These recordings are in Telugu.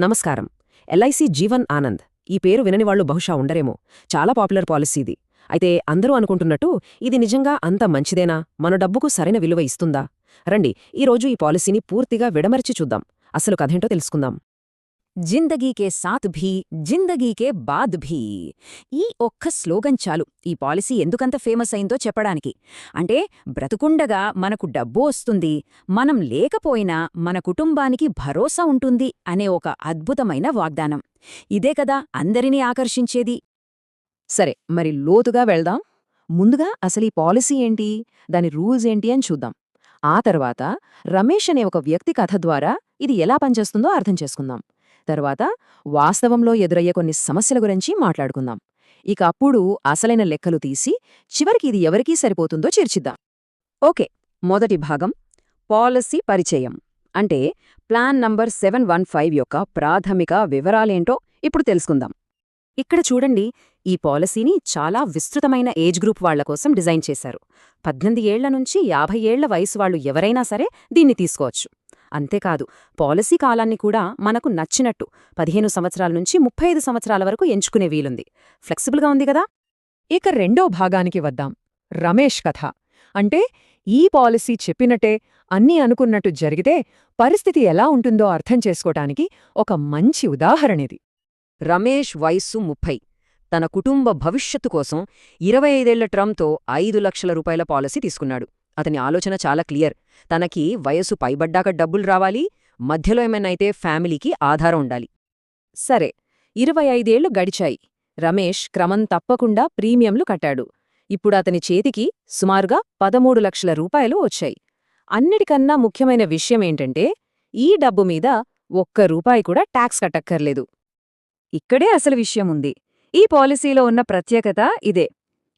నమస్కారం. ఎల్ఐసి జీవన్ ఆనంద్ ఈ పేరు విననివాళ్లు బహుశా ఉండరేమో. చాలా పాపులర్ పాలసీ ఇది. అయితే అందరూ అనుకుంటున్నట్టు ఇది నిజంగా అంత మంచిదేనా? మన డబ్బుకు సరైన విలువ ఇస్తుందా? రండి, ఈరోజు ఈ పాలసీని పూర్తిగా విడమర్చి చూద్దాం. అసలు కథేంటో తెలుసుకుందాం. జిందగీకే సాత్ భీ జిందగీకే బాద్ భీ. ఈ ఒక్క స్లోగన్ చాలు ఈ పాలసీ ఎందుకంత ఫేమస్ అయిందో చెప్పడానికి. అంటే బ్రతుకుండగా మనకు డబ్బు వస్తుంది, మనం లేకపోయినా మన కుటుంబానికి భరోసా ఉంటుంది అనే ఒక అద్భుతమైన వాగ్దానం. ఇదే కదా అందరినీ ఆకర్షించేది. సరే, మరి లోతుగా వెళ్దాం. ముందుగా అసలు ఈ పాలసీ ఏంటి, దాని రూల్స్ ఏంటి అని చూద్దాం. ఆ తర్వాత రమేష్ అనే ఒక వ్యక్తి కథ ద్వారా ఇది ఎలా పనిచేస్తుందో అర్థం చేసుకుందాం. తర్వాత వాస్తవంలో ఎదురయ్యే కొన్ని సమస్యల గురించి మాట్లాడుకుందాం. ఇక అప్పుడు అసలైన లెక్కలు తీసి చివరికి ఇది ఎవరికీ సరిపోతుందో చేర్చిద్దాం. ఓకే, మొదటి భాగం పాలసీ పరిచయం. అంటే ప్లాన్ నంబర్ 715 యొక్క ప్రాథమిక వివరాలేంటో ఇప్పుడు తెలుసుకుందాం. ఇక్కడ చూడండి, ఈ పాలసీని చాలా విస్తృతమైన ఏజ్ గ్రూప్ వాళ్ల కోసం డిజైన్ చేశారు. 18 ఏళ్ల నుంచి 50 ఏళ్ల వయసు వాళ్లు ఎవరైనా సరే దీన్ని తీసుకోవచ్చు. అంతేకాదు, పాలసీ కాలాన్ని కూడా మనకు నచ్చినట్టు 15 సంవత్సరాల నుంచి 35 సంవత్సరాల వరకు ఎంచుకునే వీలుంది. ఫ్లెక్సిబుల్గా ఉంది కదా. ఇక రెండో భాగానికి వద్దాం. రమేష్ కథ. అంటే ఈ పాలసీ చెప్పినట్టే అన్నీ అనుకున్నట్టు జరిగితే పరిస్థితి ఎలా ఉంటుందో అర్థం చేసుకోటానికి ఒక మంచి ఉదాహరణిది. రమేష్ వయస్సు 30. తన కుటుంబ భవిష్యత్తు కోసం 25 ఏళ్ల టర్మ్తో 5 లక్షల రూపాయల పాలసీ తీసుకున్నాడు. అతని ఆలోచన చాలా క్లియర్. తనకి వయసు పైబడ్డాక డబ్బులు రావాలి, మధ్యలో ఏమైనైతే ఫ్యామిలీకి ఆధారం ఉండాలి. సరే, 25 ఏళ్లు గడిచాయి. రమేష్ క్రమం తప్పకుండా ప్రీమియంలు కట్టాడు. ఇప్పుడు అతని చేతికి సుమారుగా 13 లక్షల రూపాయలు వచ్చాయి. అన్నిటికన్నా ముఖ్యమైన విషయమేంటంటే ఈ డబ్బు మీద ఒక్క రూపాయి కూడా ట్యాక్స్ కట్టక్కర్లేదు. ఇక్కడే అసలు విషయముంది. ఈ పాలసీలో ఉన్న ప్రత్యేకత ఇదే.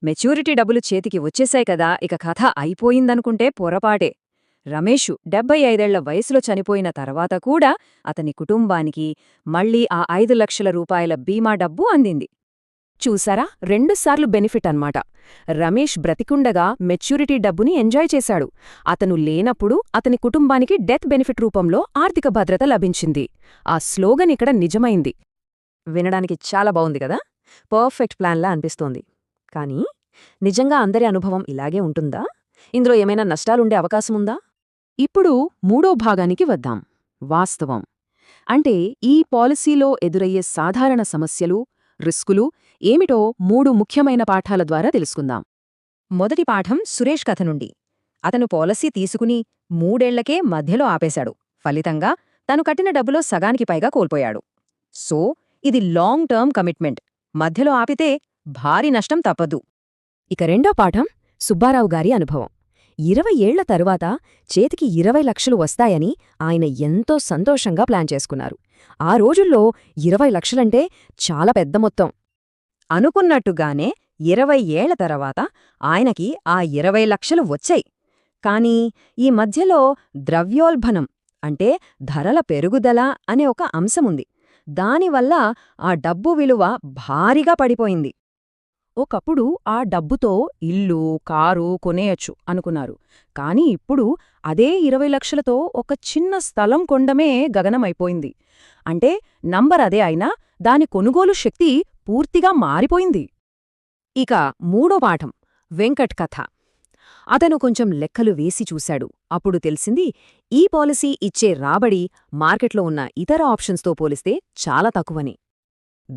మెచ్యూరిటీ డబ్బులు చేతికి వచ్చేశాయి కదా, ఇక కథ అయిపోయిందనుకుంటే పొరపాటే. రమేషు 75 ఏళ్ల వయసులో చనిపోయిన తర్వాత కూడా అతని కుటుంబానికి మళ్లీ ఆ 5 లక్షల రూపాయల బీమా డబ్బు అందింది. చూసారా, 2 సార్లు బెనిఫిట్ అన్నమాట. రమేష్ బ్రతికుండగా మెచ్యూరిటీ డబ్బుని ఎంజాయ్ చేశాడు. అతను లేనప్పుడు అతని కుటుంబానికి డెత్ బెనిఫిట్ రూపంలో ఆర్థిక భద్రత లభించింది. ఆ స్లోగన్ ఇక్కడ నిజమైంది. వినడానికి చాలా బావుంది కదా. పర్ఫెక్ట్ ప్లాన్లా అనిపిస్తోంది. కానీ నిజంగా అందరి అనుభవం ఇలాగే ఉంటుందా? ఇందులో ఏమైనా నష్టాలుండే అవకాశముందా? ఇప్పుడు మూడో భాగానికి వద్దాం. వాస్తవం. అంటే ఈ పాలసీలో ఎదురయ్యే సాధారణ సమస్యలు, రిస్కులు ఏమిటో 3 ముఖ్యమైన పాఠాల ద్వారా తెలుసుకుందాం. మొదటి పాఠం సురేష్ కథ నుండి. అతను పాలసీ తీసుకుని 3 ఏళ్లకే మధ్యలో ఆపేశాడు. ఫలితంగా తను కట్టిన డబ్బులో సగానికి పైగా కోల్పోయాడు. సో ఇది లాంగ్ టర్మ్ కమిట్మెంట్. మధ్యలో ఆపితే భారీ నష్టం తప్పదు. ఇక రెండో పాఠం సుబ్బారావు గారి అనుభవం. 20 ఏళ్ల తరువాత చేతికి 20 లక్షలు వస్తాయని ఆయన ఎంతో సంతోషంగా ప్లాన్ చేసుకున్నారు. ఆ రోజుల్లో 20 లక్షలంటే చాలా పెద్ద మొత్తం. అనుకున్నట్టుగానే 20 ఏళ్ల తర్వాత ఆయనకి ఆ 20 లక్షలు వచ్చాయి. కానీ ఈ మధ్యలో ద్రవ్యోల్బణం అంటే ధరల పెరుగుదల అనే ఒక అంశముంది. దానివల్ల ఆ డబ్బు విలువ భారీగా పడిపోయింది. ఒకప్పుడు ఆ డబ్బుతో ఇల్లు, కారు కొనేయచ్చు అనుకున్నారు. కానీ ఇప్పుడు అదే 20 లక్షలతో ఒక చిన్న స్థలం కొండమే గగనమైపోయింది. అంటే నంబర్ అదే అయినా దాని కొనుగోలు శక్తి పూర్తిగా మారిపోయింది. ఇక మూడో పాఠం వెంకట్ కథ. అతను కొంచెం లెక్కలు వేసి చూశాడు. అప్పుడు తెలిసింది ఈ పాలసీ ఇచ్చే రాబడి మార్కెట్లో ఉన్న ఇతర ఆప్షన్స్తో పోలిస్తే చాలా తక్కువని.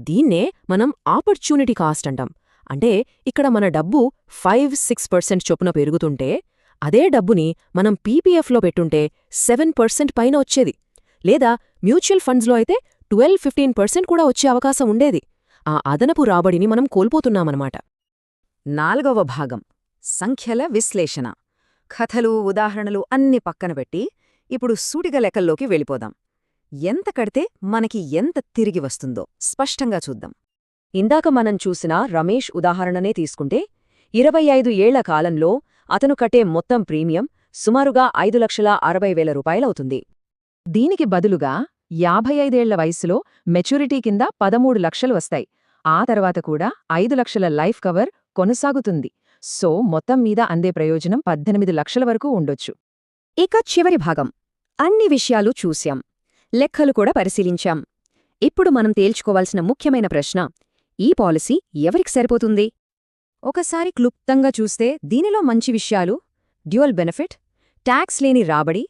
దీన్నే మనం ఆపర్చ్యూనిటీ కాస్ట్ అంటాం. అంటే ఇక్కడ మన డబ్బు 5-6% చొప్పున పెరుగుతుంటే అదే డబ్బుని మనం పీపీఎఫ్లో పెట్టుంటే 7% పైన వచ్చేది. లేదా మ్యూచువల్ ఫండ్స్లో అయితే 12-15% కూడా వచ్చే అవకాశం ఉండేది. ఆ అదనపు రాబడిని మనం కోల్పోతున్నామన్నమాట. నాలుగవ భాగం సంఖ్యల విశ్లేషణ. కథలు, ఉదాహరణలు అన్ని పక్కన పెట్టి ఇప్పుడు సూటిగా లెక్కల్లోకి వెళ్ళిపోదాం. ఎంత కడితే మనకి ఎంత తిరిగి వస్తుందో స్పష్టంగా చూద్దాం. ఇందాక మనం చూసిన రమేష్ ఉదాహరణనే తీసుకుంటే 25 ఏళ్ల కాలంలో అతను కట్టే మొత్తం ప్రీమియం సుమారుగా 5,60,000 రూపాయలవుతుంది. దీనికి బదులుగా 55 ఏళ్ల వయసులో మెచ్యూరిటీ కింద 13 లక్షలు వస్తాయి. ఆ తర్వాత కూడా 5 లక్షల లైఫ్ కవర్ కొనసాగుతుంది. సో మొత్తం మీద అందే ప్రయోజనం 18 లక్షల వరకు ఉండొచ్చు. ఇక చివరి భాగం. అన్ని విషయాలు చూశాం, లెక్కలు కూడా పరిశీలించాం. ఇప్పుడు మనం తేల్చుకోవాల్సిన ముఖ్యమైన ప్రశ్న, ఈ పాలసీ ఎవరికి సరిపోతుంది? ఒకసారి క్లుప్తంగా చూస్తే దీనిలో మంచి విషయాలు: డ్యూయల్ బెనిఫిట్, ట్యాక్స్ లేని రాబడి,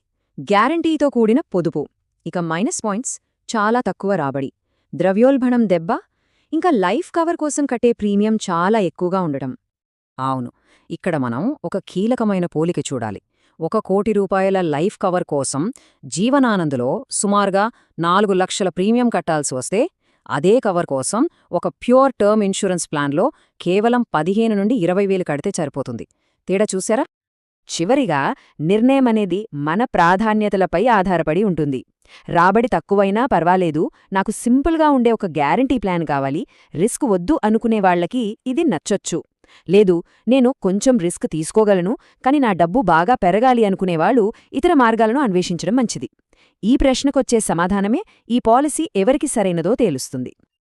గ్యారంటీతో కూడిన పొదుపు. ఇక మైనస్ పాయింట్స్: చాలా తక్కువ రాబడి, ద్రవ్యోల్బణం దెబ్బ, ఇంకా లైఫ్ కవర్ కోసం కట్టే ప్రీమియం చాలా ఎక్కువగా ఉండటం. అవును, ఇక్కడ మనం ఒక కీలకమైన పోలిక చూడాలి. 1 కోటి రూపాయల లైఫ్ కవర్ కోసం జీవనానందులో సుమారుగా 4 లక్షల ప్రీమియం కట్టాల్సి వస్తే, అదే కవర్ కోసం ఒక ప్యూర్ టర్మ్ ఇన్సూరెన్స్ ప్లాన్లో కేవలం 15 నుండి 20,000 కడితే సరిపోతుంది. తేడా చూశారా? చివరిగా, నిర్ణయమనేది మన ప్రాధాన్యతలపై ఆధారపడి ఉంటుంది. రాబడి తక్కువైనా పర్వాలేదు, నాకు సింపుల్గా ఉండే ఒక గ్యారంటీ ప్లాన్ కావాలి, రిస్క్ వద్దు అనుకునేవాళ్లకి ఇది నచ్చొచ్చు. లేదు, నేను కొంచెం రిస్క్ తీసుకోగలను కాని నా డబ్బు బాగా పెరగాలి అనుకునేవాళ్లు ఇతర మార్గాలను అన్వేషించడం మంచిది. ఈ ప్రశ్నకొచ్చే సమాధానమే ఈ పాలసీ ఎవరికి సరైనదో తేలుస్తుంది.